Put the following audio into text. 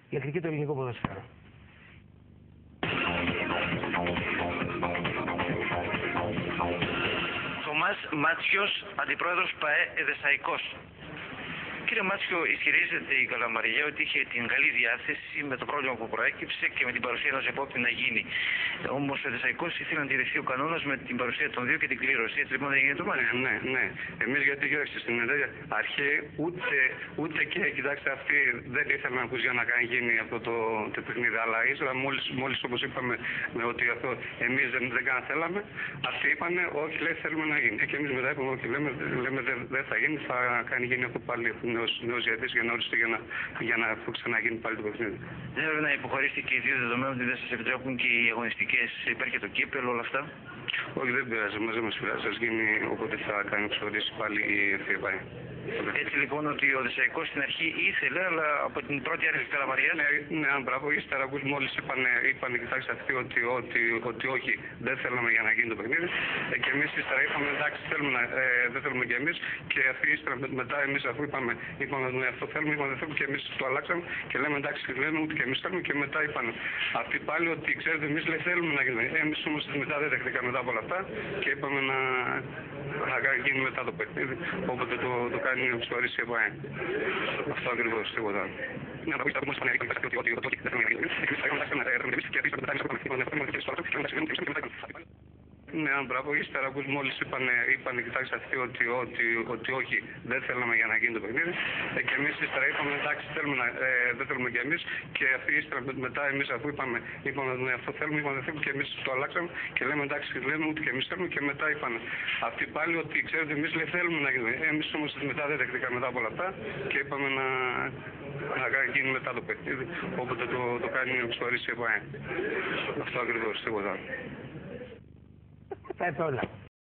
διεκδικεί το ελληνικό ποδόσφαιρο. Θωμάς Μάτσιος, αντιπρόεδρος ΠΑΕ Εδεσσαϊκός. Κύριε Μάτσιο, ισχυρίζεται η Καλαμαριά ότι είχε την καλή διάθεση με το πρόβλημα που προέκυψε και με την παρουσία ενός επόπτη να γίνει. Όμως ο Εδεσσαϊκός ήθελε να τηρηθεί ο κανόνας με την παρουσία των δύο και την κλήρωση. Έτσι λοιπόν δεν γίνεται το μάτι. Ναι. Εμείς γιατί κοιτάξτε στην αρχή ούτε και κοιτάξτε αυτοί δεν ήθελαν για να γίνει αυτό το παιχνίδι. Αλλά ύστερα μόλις όπως είπαμε ότι αυτό εμείς δεν θέλαμε, αυτοί είπανε όχι, λέει θέλουμε να γίνει. Και εμείς μετά είπαμε όχι, λέμε δεν θα γίνει, θα κάνει γίνει αυτό πάλι. Νέος διαιτητής για να οριστεί για να ξαναγίνει πάλι το παιχνίδι. Δεν έπρεπε να υποχωρήσετε και οι δύο δεδομένου ότι δεν σας επιτρέπουν και οι αγωνιστικές, υπάρχει το κύπελλο, όλα αυτά. Όχι, δεν πειράζει, δεν μας πειράζει. Ας γίνει όποτε θα κάνει εξοδοτήσεις πάλι η ΕΦΕΠΑΕ. Έτσι λοιπόν ότι ο Εδεσσαϊκός στην αρχή ύθελε, αλλά από την πρώτη άρση της Καλαμαριάς. Ναι, μπράβο. Ύστερα μόλις είπαν κοιτάξτε αυτοί ότι όχι, δεν θέλαμε για να γίνει το παιχνίδι. Και εμείς ύστερα είπαμε εντάξει, δεν θέλουμε κι εμείς. Και αυτοί ύστερα μετά εμείς αφού είπαμε ναι, αυτό θέλουμε, είπαμε δεν θέλουμε και εμείς το αλλάξαμε και λέμε εντάξει, λέμε ούτε και εμείς θέλουμε. Και μετά είπαν αυτοί πάλι ότι ξέρετε, εμείς θέλουμε να γίνει. Εμείς όμως μετά δεν δεχτήκαμε μετά από όλα αυτά και είπαμε να γίνει μετά το παιχνίδι. Όποτε το κάνει ο ψηφορής η ΕΠΑΕ. Αυτό ακριβώς, τίποτα. Ναι, να πω ότι ναι, μπράβο. Ύστερα μόλις είπαν κοιτάξτε αυτοί ότι όχι, δεν θέλαμε για να γίνει το παιχνίδι. Και εμείς ύστερα είπαμε εντάξει, δεν θέλουμε κι εμείς. Και αυτοί ύστερα μετά εμείς αφού είπαμε ναι, αυτό θέλουμε, είπαμε δεν θέλουμε και εμείς το αλλάξαμε και λέμε εντάξει, λέμε ούτε και εμείς θέλουμε. Και μετά είπαν αυτοί πάλι ότι ξέρετε, εμείς θέλουμε να γίνει. Εμείς όμως μετά δεν δεχτήκαμε μετά από όλα αυτά και είπαμε να γίνει μετά το παιχνίδι. Όποτε το κάνει ο ψηφορής η ΕΠΑΕ. Αυτό ακριβώς, τίποτα. Αυτά όλα.